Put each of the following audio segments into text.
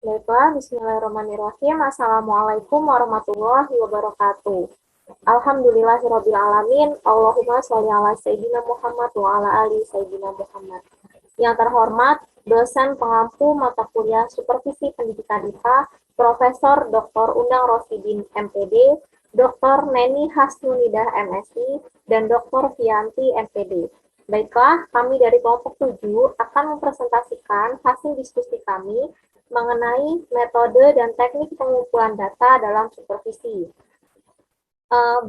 Baiklah, bismillahirrahmanirrahim. Assalamualaikum warahmatullahi wabarakatuh. Alhamdulillahirrabbilalamin. Allahumma sholli ala Sayyidina Muhammad wa ala ali Sayyidina Muhammad. Yang terhormat, dosen pengampu mata kuliah Supervisi Pendidikan IPA, Profesor Dr. Undang Rosidin MPD, Dr. Neni Hasnunidah MSI, dan Dr. Fianti MPD. Baiklah, kami dari kelompok 7 akan mempresentasikan hasil diskusi kami mengenai metode dan teknik pengumpulan data dalam supervisi.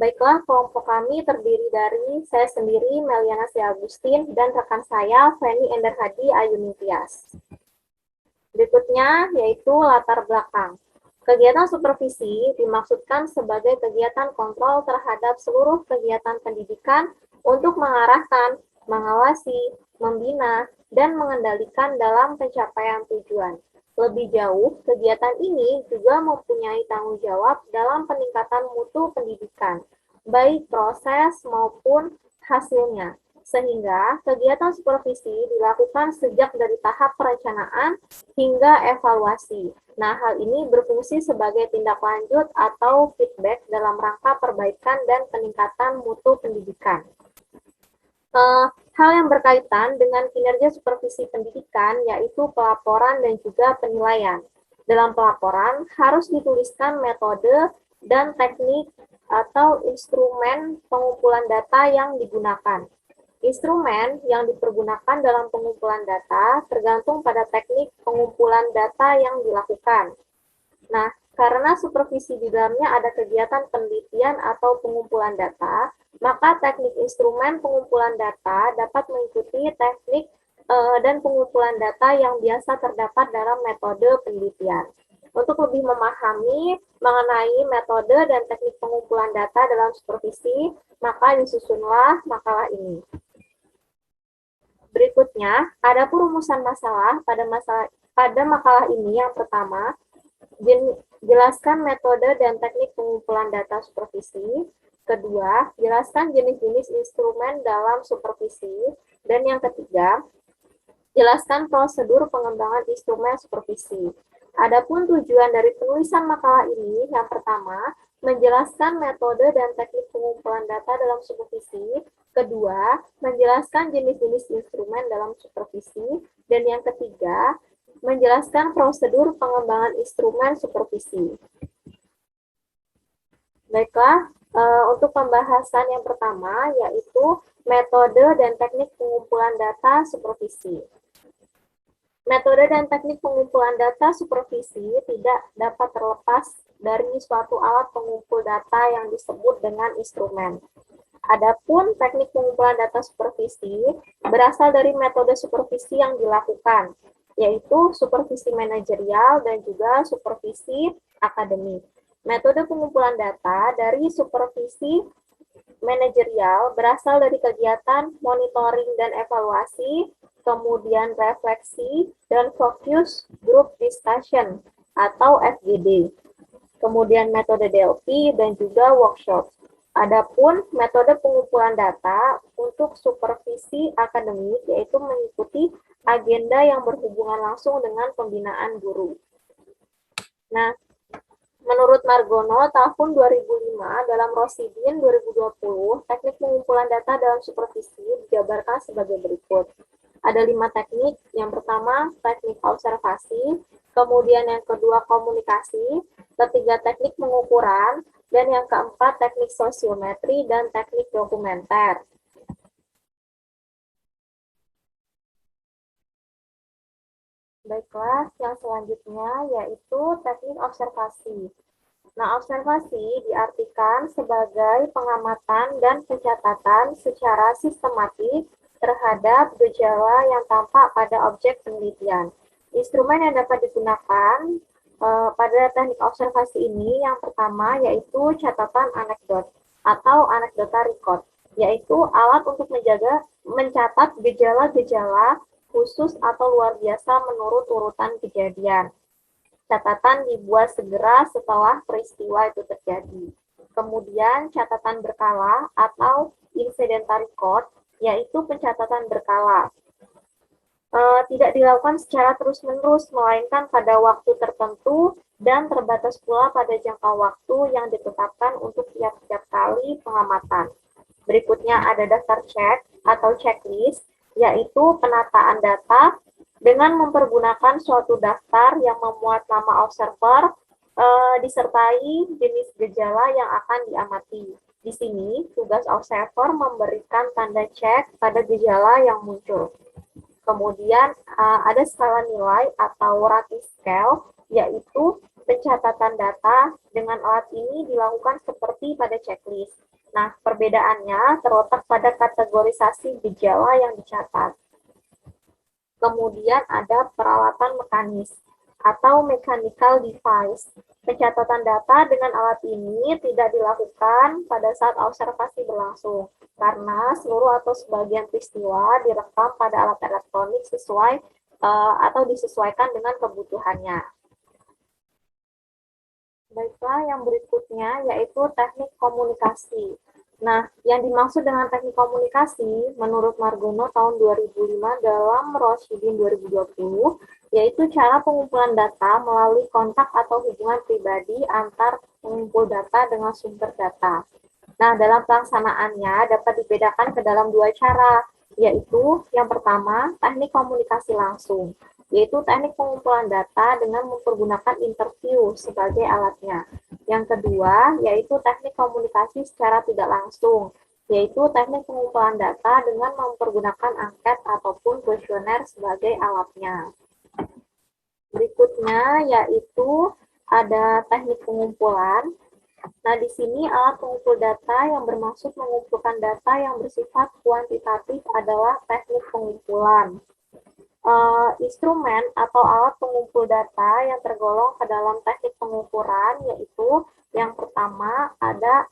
Baiklah, kelompok kami terdiri dari saya sendiri, Meliana C. Agustin, dan rekan saya, Feni Ender Hadi Ayunitias. Berikutnya, yaitu latar belakang. Kegiatan supervisi dimaksudkan sebagai kegiatan kontrol terhadap seluruh kegiatan pendidikan untuk mengarahkan, mengawasi, membina, dan mengendalikan dalam pencapaian tujuan. Lebih jauh, kegiatan ini juga mempunyai tanggung jawab dalam peningkatan mutu pendidikan, baik proses maupun hasilnya. Sehingga kegiatan supervisi dilakukan sejak dari tahap perencanaan hingga evaluasi. Nah, hal ini berfungsi sebagai tindak lanjut atau feedback dalam rangka perbaikan dan peningkatan mutu pendidikan. Hal yang berkaitan dengan kinerja supervisi pendidikan yaitu pelaporan dan juga penilaian. Dalam pelaporan harus dituliskan metode dan teknik atau instrumen pengumpulan data yang digunakan. Instrumen yang dipergunakan dalam pengumpulan data tergantung pada teknik pengumpulan data yang dilakukan. Nah, karena supervisi di dalamnya ada kegiatan penelitian atau pengumpulan data, maka teknik instrumen pengumpulan data dapat mengikuti teknik dan pengumpulan data yang biasa terdapat dalam metode penelitian. Untuk lebih memahami mengenai metode dan teknik pengumpulan data dalam supervisi, maka disusunlah makalah ini. Berikutnya, ada perumusan masalah pada makalah ini. Yang pertama, jelaskan metode dan teknik pengumpulan data supervisi. Kedua, jelaskan jenis-jenis instrumen dalam supervisi. Dan yang ketiga, jelaskan prosedur pengembangan instrumen supervisi. Adapun tujuan dari penulisan makalah ini, yang pertama, menjelaskan metode dan teknik pengumpulan data dalam supervisi. Kedua, menjelaskan jenis-jenis instrumen dalam supervisi. Dan yang ketiga, menjelaskan prosedur pengembangan instrumen supervisi. Baiklah, untuk pembahasan yang pertama, yaitu metode dan teknik pengumpulan data supervisi. Metode dan teknik pengumpulan data supervisi tidak dapat terlepas dari suatu alat pengumpul data yang disebut dengan instrumen. Adapun teknik pengumpulan data supervisi berasal dari metode supervisi yang dilakukan, yaitu supervisi manajerial dan juga supervisi akademik. Metode pengumpulan data dari supervisi manajerial berasal dari kegiatan monitoring dan evaluasi, kemudian refleksi, dan focus group discussion atau FGD. Kemudian metode DLP dan juga workshop. Adapun metode pengumpulan data untuk supervisi akademik yaitu mengikuti agenda yang berhubungan langsung dengan pembinaan guru. Nah, menurut Margono, tahun 2005 dalam Rosidin 2020, teknik pengumpulan data dalam supervisi dijabarkan sebagai berikut. Ada 5 teknik. Yang pertama, teknik observasi, kemudian yang kedua, komunikasi, ketiga, teknik pengukuran, dan yang keempat, teknik sosiometri dan teknik dokumenter. Baiklah, yang selanjutnya yaitu teknik observasi. Nah, observasi diartikan sebagai pengamatan dan pencatatan secara sistematik terhadap gejala yang tampak pada objek penelitian. Instrumen yang dapat digunakan pada teknik observasi ini yang pertama yaitu catatan anekdot atau anekdota record, yaitu alat untuk mencatat gejala-gejala khusus atau luar biasa menurut urutan kejadian. Catatan dibuat segera setelah peristiwa itu terjadi. Kemudian catatan berkala atau incidental record, yaitu pencatatan berkala. tidak dilakukan secara terus-menerus, melainkan pada waktu tertentu dan terbatas pula pada jangka waktu yang ditetapkan untuk tiap-tiap kali pengamatan. Berikutnya ada daftar cek atau checklist, yaitu penataan data dengan mempergunakan suatu daftar yang memuat nama observer disertai jenis gejala yang akan diamati. Di sini, tugas observer memberikan tanda cek pada gejala yang muncul. Kemudian ada skala nilai atau rating scale, yaitu pencatatan data dengan alat ini dilakukan seperti pada checklist. Nah, perbedaannya terletak pada kategorisasi gejala yang dicatat. Kemudian ada peralatan mekanis atau mechanical device. Pencatatan data dengan alat ini tidak dilakukan pada saat observasi berlangsung, karena seluruh atau sebagian peristiwa direkam pada alat elektronik sesuai atau disesuaikan dengan kebutuhannya. Baiklah, yang berikutnya yaitu teknik komunikasi. Nah, yang dimaksud dengan teknik komunikasi menurut Margono tahun 2005 dalam Roshidin 2020 yaitu cara pengumpulan data melalui kontak atau hubungan pribadi antar pengumpul data dengan sumber data. Nah, dalam pelaksanaannya dapat dibedakan ke dalam dua cara, yaitu yang pertama, teknik komunikasi langsung, yaitu teknik pengumpulan data dengan mempergunakan interview sebagai alatnya. Yang kedua, yaitu teknik komunikasi secara tidak langsung, yaitu teknik pengumpulan data dengan mempergunakan angket ataupun kuesioner sebagai alatnya. Berikutnya yaitu ada teknik pengumpulan. Nah, di sini alat pengumpul data yang bermaksud mengumpulkan data yang bersifat kuantitatif adalah teknik pengumpulan. Instrumen atau alat pengumpul data yang tergolong ke dalam teknik pengukuran yaitu yang pertama ada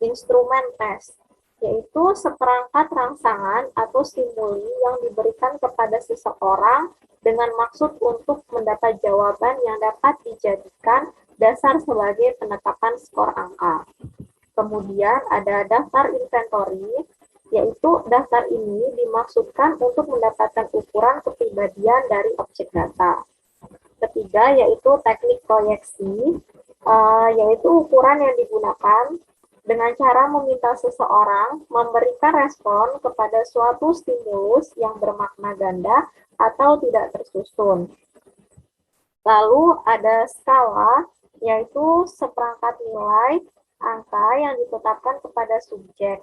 instrumen tes, yaitu seperangkat rangsangan atau stimuli yang diberikan kepada seseorang dengan maksud untuk mendapat jawaban yang dapat dijadikan dasar sebagai penetapan skor angka. Kemudian ada daftar inventory, yaitu daftar ini dimaksudkan untuk mendapatkan ukuran kepribadian dari objek data. Ketiga yaitu teknik proyeksi, yaitu ukuran yang digunakan dengan cara meminta seseorang memberikan respon kepada suatu stimulus yang bermakna ganda atau tidak tersusun. Lalu ada skala, yaitu seperangkat nilai angka yang ditetapkan kepada subjek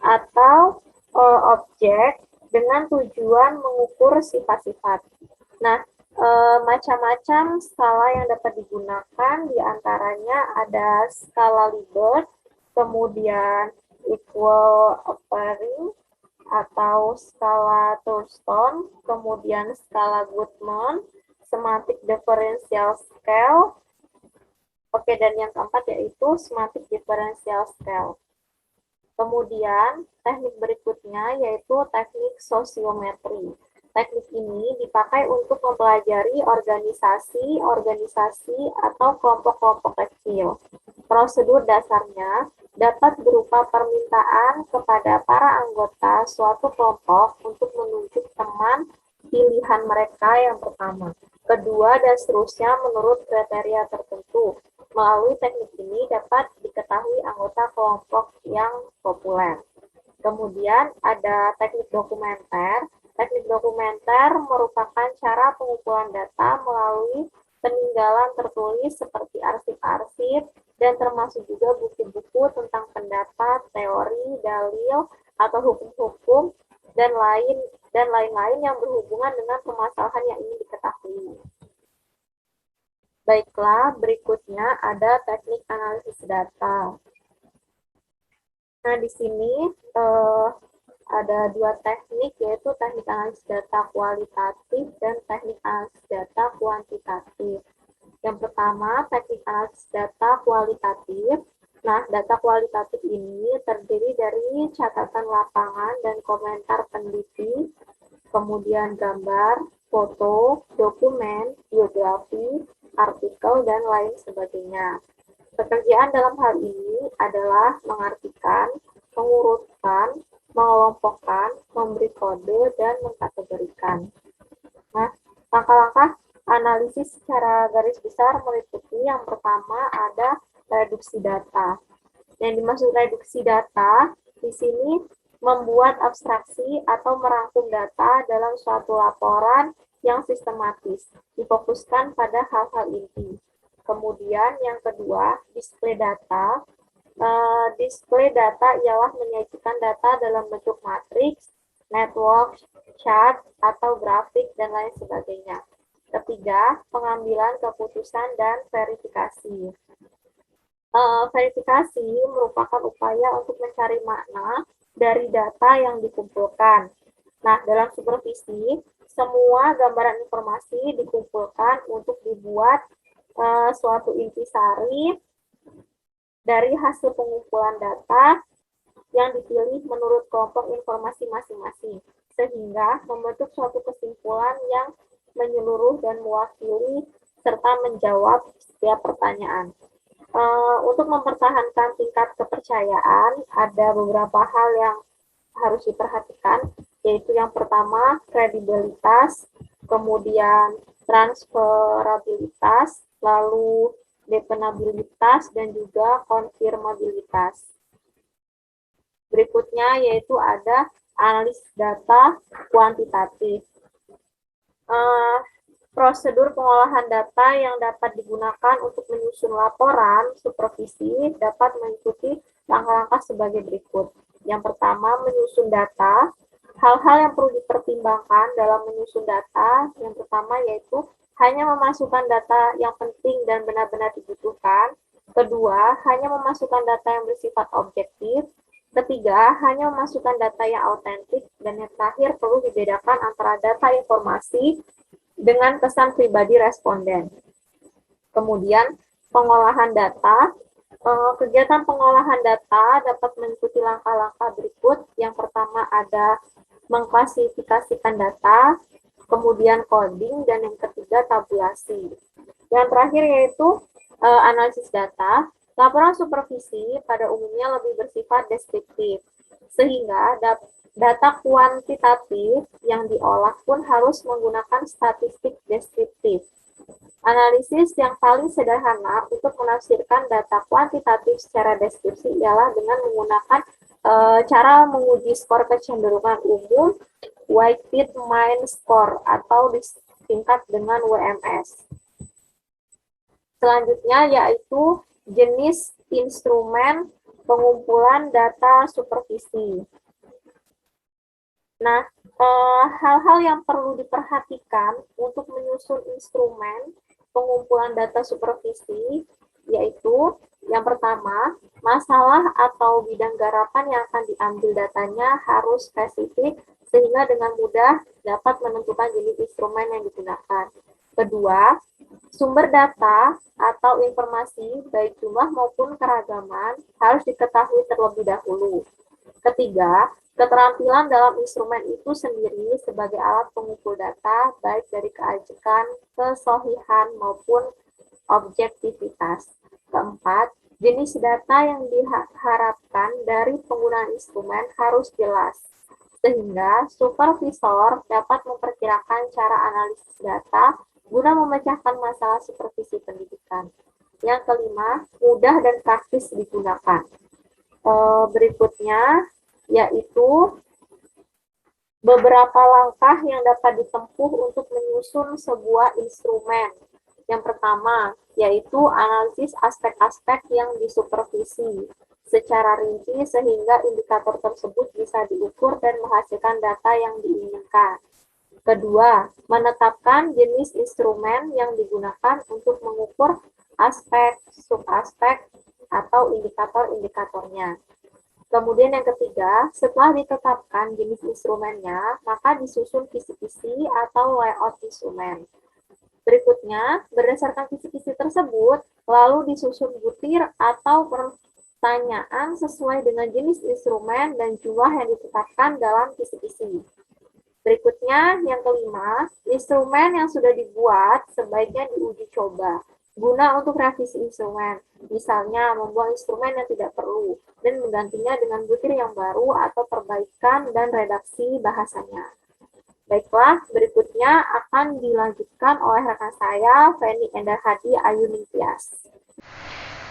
atau objek dengan tujuan mengukur sifat-sifat. Nah, macam-macam skala yang dapat digunakan, diantaranya ada skala Likert, kemudian equal appearing atau skala Thurston, kemudian skala Goodman, semantic differential scale, oke, dan yang keempat yaitu semantic differential scale. Kemudian teknik berikutnya yaitu teknik sosiometri. Teknik ini dipakai untuk mempelajari organisasi atau kelompok-kelompok kecil. Prosedur dasarnya dapat berupa permintaan kepada para anggota suatu kelompok untuk menunjuk teman pilihan mereka yang pertama, kedua, dan seterusnya menurut kriteria tertentu. Melalui teknik ini dapat diketahui anggota kelompok yang populer. Kemudian ada teknik dokumenter. Teknik dokumenter merupakan cara pengumpulan data melalui peninggalan tertulis seperti arsip-arsip dan termasuk juga buku-buku tentang pendapat, teori, dalil, atau hukum-hukum dan lain-lain yang berhubungan dengan permasalahan yang ingin diketahui. Baiklah, berikutnya ada teknik analisis data. Nah, di sini ada dua teknik, yaitu teknik analisis data kualitatif dan teknik analisis data kuantitatif. Yang pertama, teknik analisis data kualitatif. Nah, data kualitatif ini terdiri dari catatan lapangan dan komentar peneliti, kemudian gambar, foto, dokumen, biografi, artikel, dan lain sebagainya. Pekerjaan dalam hal ini adalah mengartikan, mengurutkan, mengelompokkan, memberi kode, dan mengkategorikan. Nah, langkah-langkah analisis secara garis besar meliputi yang pertama ada reduksi data. Yang dimaksud reduksi data di sini membuat abstraksi atau merangkum data dalam suatu laporan yang sistematis, difokuskan pada hal-hal inti. Kemudian yang kedua, display data. Display data ialah menyajikan data dalam bentuk matriks, network, chart, atau grafik, dan lain sebagainya. Ketiga, pengambilan keputusan dan verifikasi. Verifikasi merupakan upaya untuk mencari makna dari data yang dikumpulkan. Nah, dalam supervisi, semua gambaran informasi dikumpulkan untuk dibuat suatu intisari dari hasil pengumpulan data yang dipilih menurut kelompok informasi masing-masing, sehingga membentuk suatu kesimpulan yang menyeluruh dan mewakili serta menjawab setiap pertanyaan. Untuk mempertahankan tingkat kepercayaan, ada beberapa hal yang harus diperhatikan, yaitu yang pertama, kredibilitas, kemudian transferabilitas, lalu dependabilitas, dan juga konfirmabilitas. Berikutnya yaitu ada analisis data kuantitatif. Prosedur pengolahan data yang dapat digunakan untuk menyusun laporan supervisi dapat mengikuti langkah-langkah sebagai berikut. Yang pertama, menyusun data. Hal-hal yang perlu dipertimbangkan dalam menyusun data, yang pertama yaitu hanya memasukkan data yang penting dan benar-benar dibutuhkan. Kedua, hanya memasukkan data yang bersifat objektif. Ketiga, hanya memasukkan data yang autentik. Dan yang terakhir, perlu dibedakan antara data informasi dengan kesan pribadi responden. Kemudian, pengolahan data. Kegiatan pengolahan data dapat mengikuti langkah-langkah berikut. Yang pertama ada mengklasifikasikan data, kemudian coding, dan yang ketiga tabulasi. Yang terakhir yaitu analisis data. Laporan supervisi pada umumnya lebih bersifat deskriptif, sehingga data kuantitatif yang diolah pun harus menggunakan statistik deskriptif. Analisis yang paling sederhana untuk menafsirkan data kuantitatif secara deskripsi ialah dengan menggunakan cara menguji skor kecenderungan umum, weighted mean score, atau disingkat dengan WMS. Selanjutnya yaitu jenis instrumen pengumpulan data supervisi. Nah, hal-hal yang perlu diperhatikan untuk menyusun instrumen pengumpulan data supervisi yaitu yang pertama, masalah atau bidang garapan yang akan diambil datanya harus spesifik sehingga dengan mudah dapat menentukan jenis instrumen yang digunakan. Kedua, sumber data atau informasi baik jumlah maupun keragaman harus diketahui terlebih dahulu. Ketiga, keterampilan dalam instrumen itu sendiri sebagai alat pengumpul data baik dari keajekan, kesohihan maupun objektivitas. Keempat, jenis data yang diharapkan dari penggunaan instrumen harus jelas, sehingga supervisor dapat memperkirakan cara analisis data guna memecahkan masalah supervisi pendidikan. Yang kelima, mudah dan praktis digunakan. Berikutnya, yaitu beberapa langkah yang dapat ditempuh untuk menyusun sebuah instrumen. Yang pertama, yaitu analisis aspek-aspek yang disupervisi secara rinci sehingga indikator tersebut bisa diukur dan menghasilkan data yang diinginkan. Kedua, menetapkan jenis instrumen yang digunakan untuk mengukur aspek, subaspek, atau indikator-indikatornya. Kemudian yang ketiga, setelah ditetapkan jenis instrumennya, maka disusun kisi-kisi atau layout instrumen. Berikutnya, berdasarkan kisi-kisi tersebut, lalu disusun butir atau pertanyaan sesuai dengan jenis instrumen dan jumlah yang ditetapkan dalam kisi-kisi. Berikutnya, yang kelima, instrumen yang sudah dibuat sebaiknya diuji coba. guna untuk revisi instrumen, misalnya membuang instrumen yang tidak perlu dan menggantinya dengan butir yang baru atau perbaikan dan redaksi bahasanya. Baiklah, berikutnya akan dilanjutkan oleh rekan saya, Feni Endar Hadi Ayu Ningtyas.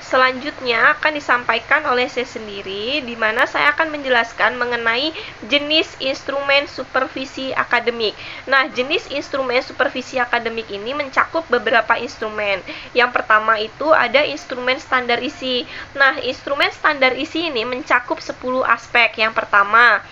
Selanjutnya akan disampaikan oleh saya sendiri, di mana saya akan menjelaskan mengenai jenis instrumen supervisi akademik. Nah, jenis instrumen supervisi akademik ini mencakup beberapa instrumen. Yang pertama itu ada instrumen standar isi. Nah, instrumen standar isi ini mencakup 10 aspek. Yang pertama,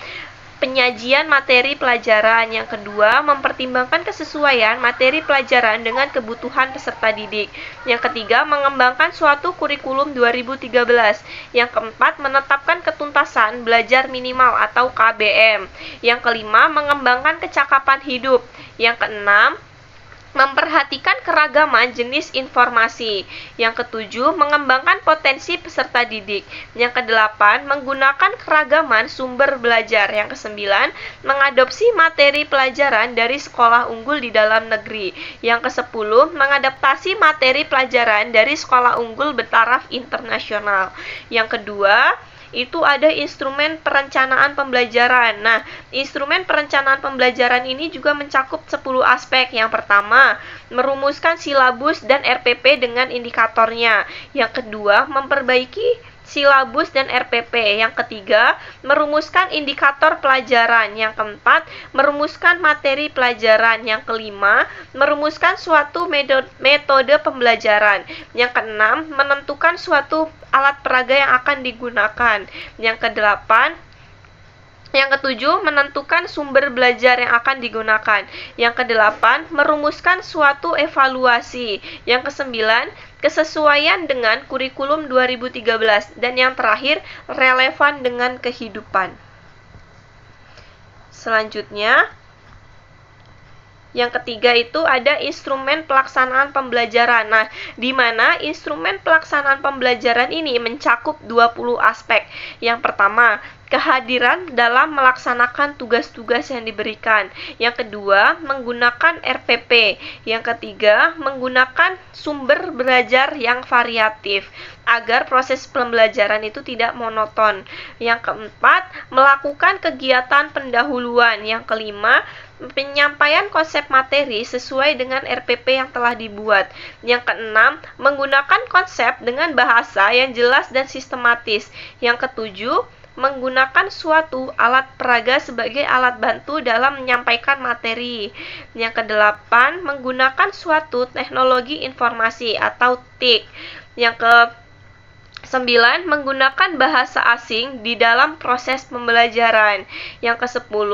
penyajian materi pelajaran. Yang kedua, mempertimbangkan kesesuaian materi pelajaran dengan kebutuhan peserta didik. Yang ketiga, mengembangkan suatu kurikulum 2013. Yang keempat, menetapkan ketuntasan belajar minimal atau KBM. Yang kelima, mengembangkan kecakapan hidup. Yang keenam, memperhatikan keragaman jenis informasi. Yang ketujuh, mengembangkan potensi peserta didik. Yang kedelapan, menggunakan keragaman sumber belajar. Yang kesembilan, mengadopsi materi pelajaran dari sekolah unggul di dalam negeri. Yang kesepuluh, mengadaptasi materi pelajaran dari sekolah unggul bertaraf internasional. Yang kedua, itu ada instrumen perencanaan pembelajaran. Nah, instrumen perencanaan pembelajaran ini juga mencakup 10 aspek. Yang pertama, merumuskan silabus dan RPP dengan indikatornya. Yang kedua, memperbaiki silabus dan RPP. Yang ketiga, merumuskan indikator pelajaran. Yang keempat, merumuskan materi pelajaran. Yang kelima, merumuskan suatu metode pembelajaran. Yang keenam, menentukan suatu alat peraga yang akan digunakan. Yang kedelapan, yang ketujuh, menentukan sumber belajar yang akan digunakan. Yang kedelapan, merumuskan suatu evaluasi. Yang kesembilan, kesesuaian dengan kurikulum 2013. Dan yang terakhir, relevan dengan kehidupan. Selanjutnya, yang ketiga itu ada instrumen pelaksanaan pembelajaran. Nah, di mana instrumen pelaksanaan pembelajaran ini mencakup 20 aspek. Yang pertama, kehadiran dalam melaksanakan tugas-tugas yang diberikan. Yang kedua, menggunakan RPP. Yang ketiga, menggunakan sumber belajar yang variatif agar proses pembelajaran itu tidak monoton. Yang keempat, melakukan kegiatan pendahuluan. Yang kelima, penyampaian konsep materi sesuai dengan RPP yang telah dibuat. Yang keenam, menggunakan konsep dengan bahasa yang jelas dan sistematis. Yang ketujuh, menggunakan suatu alat peraga sebagai alat bantu dalam menyampaikan materi. Yang kedelapan, menggunakan suatu teknologi informasi atau TIK. Yang ke 9. Menggunakan bahasa asing di dalam proses pembelajaran. Yang ke-10.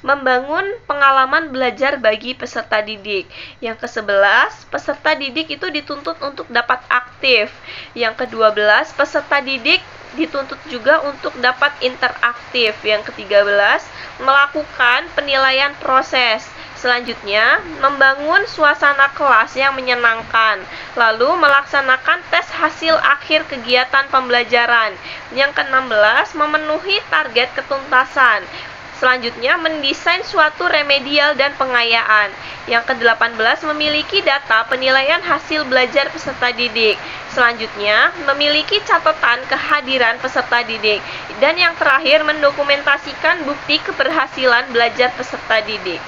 Membangun pengalaman belajar bagi peserta didik. Yang ke-11. Peserta didik itu dituntut untuk dapat aktif. Yang ke-12. Peserta didik dituntut juga untuk dapat interaktif. Yang ke-13. Melakukan penilaian proses. Selanjutnya, membangun suasana kelas yang menyenangkan, lalu melaksanakan tes hasil akhir kegiatan pembelajaran. Yang ke-16, memenuhi target ketuntasan. Selanjutnya, mendesain suatu remedial dan pengayaan. Yang ke-18, memiliki data penilaian hasil belajar peserta didik. Selanjutnya, memiliki catatan kehadiran peserta didik. Dan yang terakhir, mendokumentasikan bukti keberhasilan belajar peserta didik.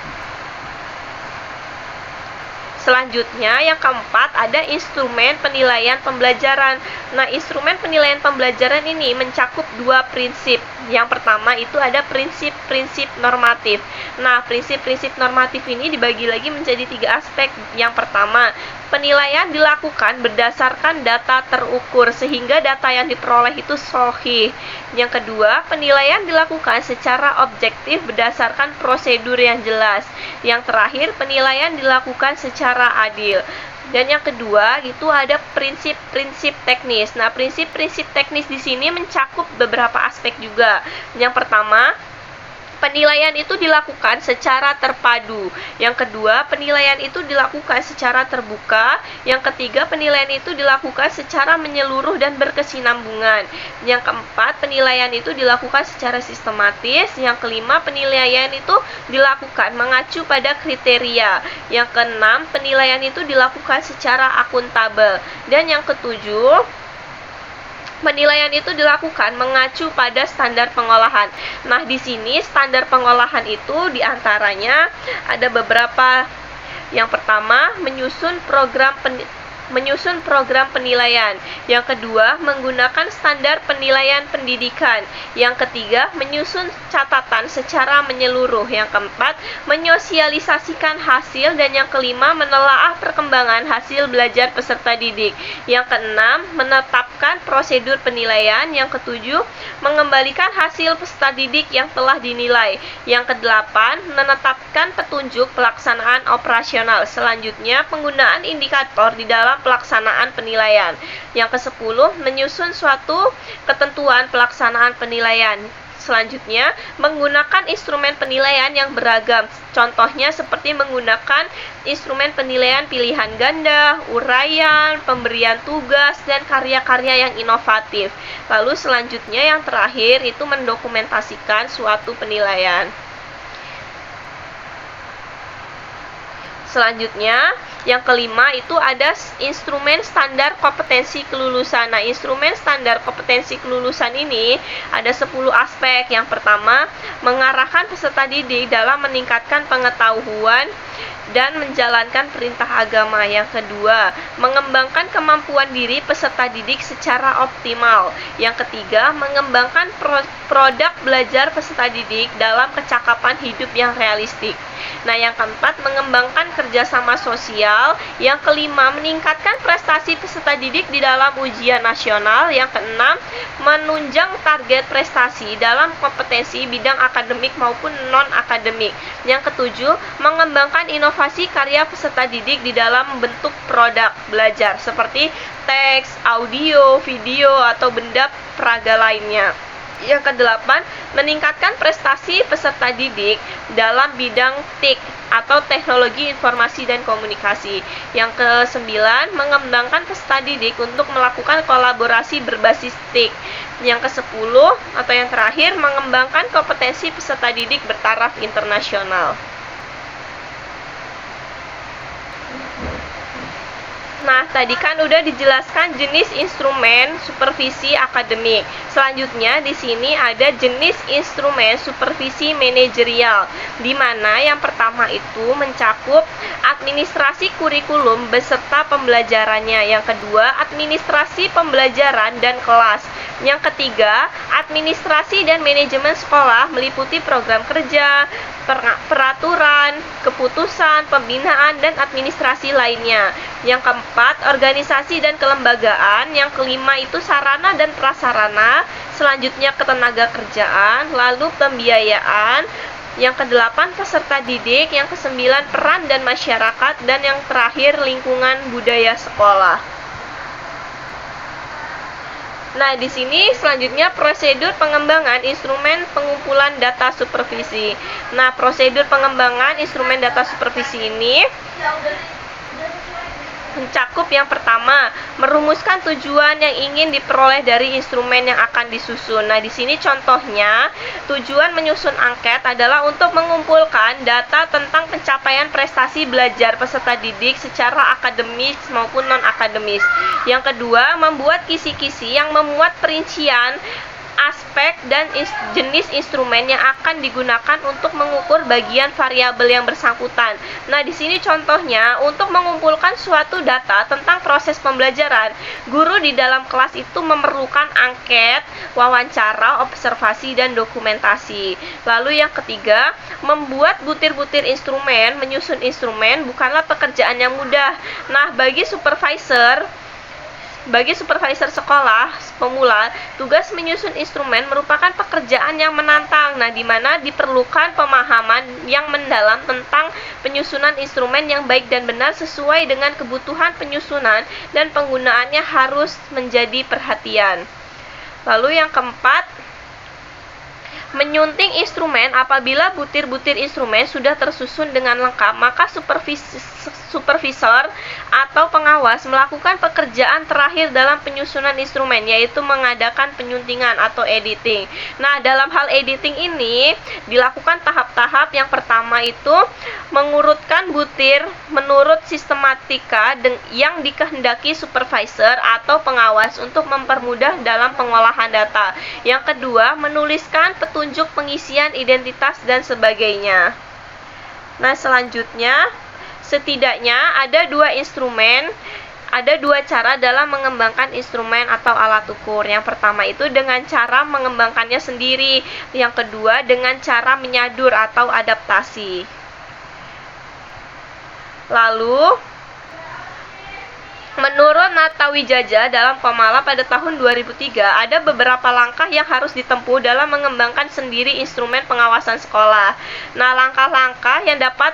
Selanjutnya, yang keempat, ada instrumen penilaian pembelajaran. Nah, instrumen penilaian pembelajaran ini mencakup 2 prinsip. Yang pertama itu ada prinsip-prinsip normatif. Nah, prinsip-prinsip normatif ini dibagi lagi menjadi 3 aspek. Yang pertama, penilaian dilakukan berdasarkan data terukur sehingga data yang diperoleh itu sahih. Yang kedua, penilaian dilakukan secara objektif berdasarkan prosedur yang jelas. Yang terakhir, penilaian dilakukan secara adil. Dan yang kedua, itu ada prinsip-prinsip teknis. Nah, prinsip-prinsip teknis di sini mencakup beberapa aspek juga. Yang pertama, Penilaian itu dilakukan secara terpadu. Yang kedua, penilaian itu dilakukan secara terbuka. Yang ketiga, penilaian itu dilakukan secara menyeluruh dan berkesinambungan. Yang keempat, penilaian itu dilakukan secara sistematis. Yang kelima, penilaian itu dilakukan mengacu pada kriteria. Yang keenam, penilaian itu dilakukan secara akuntabel. Dan yang ketujuh, penilaian itu dilakukan mengacu pada standar pengolahan. Nah, di sini standar pengolahan itu diantaranya ada beberapa. Yang pertama, menyusun program penilaian. Yang kedua, menggunakan standar penilaian pendidikan. Yang ketiga, menyusun catatan secara menyeluruh. Yang keempat, menyosialisasikan hasil. Dan yang kelima, menelaah perkembangan hasil belajar peserta didik. Yang keenam, menetapkan prosedur penilaian. Yang ketujuh, mengembalikan hasil peserta didik yang telah dinilai. Yang kedelapan, menetapkan petunjuk pelaksanaan operasional. Selanjutnya, penggunaan indikator di dalam pelaksanaan penilaian. Yang ke-10, menyusun suatu ketentuan pelaksanaan penilaian. Selanjutnya, menggunakan instrumen penilaian yang beragam. Contohnya seperti menggunakan instrumen penilaian pilihan ganda, uraian, pemberian tugas, dan karya-karya yang inovatif. Lalu selanjutnya yang terakhir itu mendokumentasikan suatu penilaian. Selanjutnya, yang kelima itu ada instrumen standar kompetensi kelulusan. Nah, instrumen standar kompetensi kelulusan ini ada 10 aspek. Yang pertama, mengarahkan peserta didik dalam meningkatkan pengetahuan dan menjalankan perintah agama. Yang kedua, mengembangkan kemampuan diri peserta didik secara optimal. Yang ketiga, mengembangkan produk belajar peserta didik dalam kecakapan hidup yang realistik. Nah, yang keempat, mengembangkan kerjasama sosial. Yang kelima, meningkatkan prestasi peserta didik di dalam ujian nasional. Yang keenam, menunjang target prestasi dalam kompetensi bidang akademik maupun non-akademik. Yang ketujuh, mengembangkan inovasi karya peserta didik di dalam bentuk produk belajar seperti teks, audio, video, atau benda peraga lainnya. Yang kedelapan, meningkatkan prestasi peserta didik dalam bidang TIK atau teknologi informasi dan komunikasi. Yang kesembilan, mengembangkan peserta didik untuk melakukan kolaborasi berbasis TIK. Yang ke-10 atau yang terakhir, mengembangkan kompetensi peserta didik bertaraf internasional. Nah, tadi kan udah dijelaskan jenis instrumen supervisi akademik. Selanjutnya di sini ada jenis instrumen supervisi manajerial, di mana yang pertama itu mencakup administrasi kurikulum beserta pembelajarannya. Yang kedua, administrasi pembelajaran dan kelas. Yang ketiga, administrasi dan manajemen sekolah meliputi program kerja, peraturan, keputusan, pembinaan, dan administrasi lainnya. Yang keempat, organisasi dan kelembagaan. Yang kelima itu sarana dan prasarana. Selanjutnya ketenaga kerjaan, lalu pembiayaan. Yang kedelapan, peserta didik. Yang kesembilan, peran dan masyarakat. Dan yang terakhir, lingkungan budaya sekolah. Nah, di sini selanjutnya prosedur pengembangan instrumen pengumpulan data supervisi. Nah, prosedur pengembangan instrumen data supervisi ini mencakup yang pertama, merumuskan tujuan yang ingin diperoleh dari instrumen yang akan disusun. Nah, di sini contohnya, tujuan menyusun angket adalah untuk mengumpulkan data tentang pencapaian prestasi belajar peserta didik secara akademis maupun non-akademis. Yang kedua, membuat kisi-kisi yang memuat perincian aspek dan jenis instrumen yang akan digunakan untuk mengukur bagian variabel yang bersangkutan. Nah, di sini contohnya untuk mengumpulkan suatu data tentang proses pembelajaran, guru di dalam kelas itu memerlukan angket, wawancara, observasi, dan dokumentasi. Lalu yang ketiga, membuat butir-butir instrumen, menyusun instrumen bukanlah pekerjaan yang mudah. Nah, bagi supervisor sekolah pemula, tugas menyusun instrumen merupakan pekerjaan yang menantang. Nah, di mana diperlukan pemahaman yang mendalam tentang penyusunan instrumen yang baik dan benar sesuai dengan kebutuhan penyusunan, dan penggunaannya harus menjadi perhatian. Lalu yang keempat, Menyunting instrumen. Apabila butir-butir instrumen sudah tersusun dengan lengkap, maka supervisor atau pengawas melakukan pekerjaan terakhir dalam penyusunan instrumen, yaitu mengadakan penyuntingan atau editing. Nah, dalam hal editing ini dilakukan tahap-tahap. Yang pertama itu mengurutkan butir menurut sistematika yang dikehendaki supervisor atau pengawas untuk mempermudah dalam pengolahan data. Yang kedua, menuliskan petunjuk pengisian identitas dan sebagainya. Nah, selanjutnya setidaknya ada dua cara dalam mengembangkan instrumen atau alat ukur. Yang pertama itu dengan cara mengembangkannya sendiri. Yang kedua dengan cara menyadur atau adaptasi. Lalu, menurut Natawijaya dalam Komala pada tahun 2003, ada beberapa langkah yang harus ditempuh dalam mengembangkan sendiri instrumen pengawasan sekolah. Nah, langkah-langkah yang dapat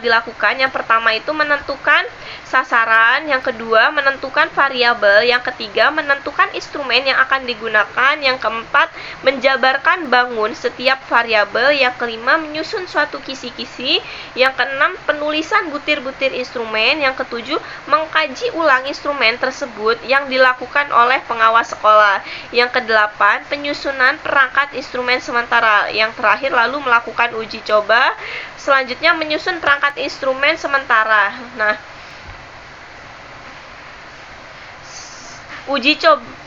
dilakukan. Yang pertama itu menentukan sasaran, yang kedua menentukan variabel, yang ketiga menentukan instrumen yang akan digunakan, yang keempat menjabarkan bangun setiap variabel, yang kelima menyusun suatu kisi-kisi, yang keenam penulisan butir-butir instrumen, yang ketujuh mengkaji ulang instrumen tersebut yang dilakukan oleh pengawas sekolah, yang kedelapan penyusunan perangkat instrumen sementara, yang terakhir lalu melakukan uji coba. Selanjutnya menyusun perangkat instrumen sementara. Nah, uji coba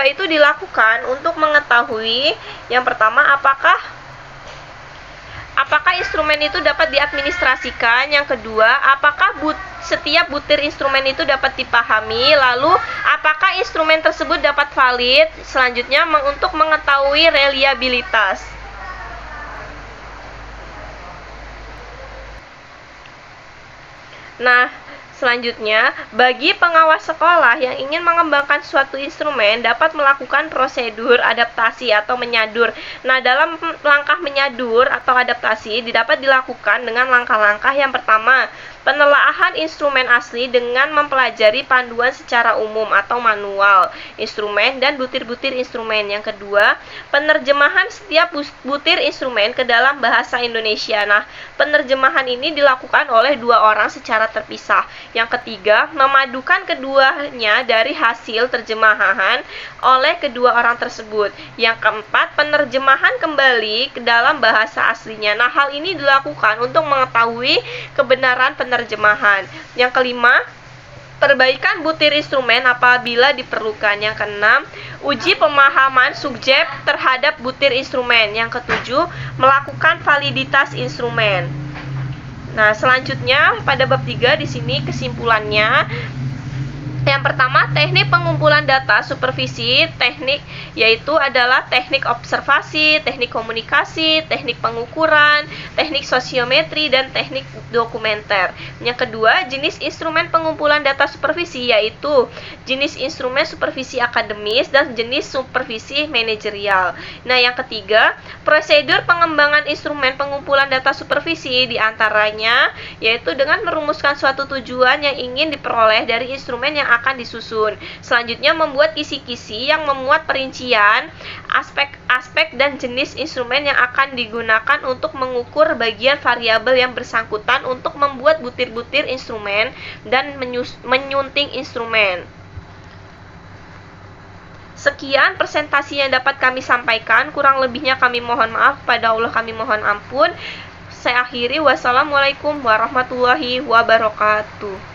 itu dilakukan untuk mengetahui yang pertama apakah instrumen itu dapat diadministrasikan, yang kedua apakah setiap butir instrumen itu dapat dipahami, lalu apakah instrumen tersebut dapat valid, selanjutnya untuk mengetahui reliabilitas. Nah, selanjutnya, bagi pengawas sekolah yang ingin mengembangkan suatu instrumen dapat melakukan prosedur adaptasi atau menyadur. Nah, dalam langkah menyadur atau adaptasi dapat dilakukan dengan langkah-langkah. Yang pertama, penelaahan instrumen asli dengan mempelajari panduan secara umum atau manual instrumen dan butir-butir instrumen. Yang kedua, penerjemahan setiap butir instrumen ke dalam bahasa Indonesia. Nah, penerjemahan ini dilakukan oleh dua orang secara terpisah. Yang ketiga, memadukan keduanya dari hasil terjemahan oleh kedua orang tersebut. Yang keempat, penerjemahan kembali ke dalam bahasa aslinya. Nah, hal ini dilakukan untuk mengetahui kebenaran penerjemahan. Yang kelima, perbaikan butir instrumen apabila diperlukan. Yang keenam, uji pemahaman subjek terhadap butir instrumen. Yang ketujuh, melakukan validitas instrumen. Nah, selanjutnya pada bab 3 di sini kesimpulannya. Yang pertama, teknik pengumpulan data supervisi, teknik yaitu adalah teknik observasi, teknik komunikasi, teknik pengukuran, teknik sosiometri, dan teknik dokumenter. Yang kedua, jenis instrumen pengumpulan data supervisi yaitu jenis instrumen supervisi akademis dan jenis supervisi manajerial. Nah, yang ketiga, prosedur pengembangan instrumen pengumpulan data supervisi diantaranya yaitu dengan merumuskan suatu tujuan yang ingin diperoleh dari instrumen yang akan disusun. Selanjutnya, membuat kisi-kisi yang memuat perincian aspek-aspek dan jenis instrumen yang akan digunakan untuk mengukur bagian variabel yang bersangkutan untuk membuat butir-butir instrumen dan menyunting instrumen. Sekian presentasi yang dapat kami sampaikan. Kurang lebihnya kami mohon maaf, pada Allah kami mohon ampun. Saya akhiri. Wassalamualaikum warahmatullahi wabarakatuh.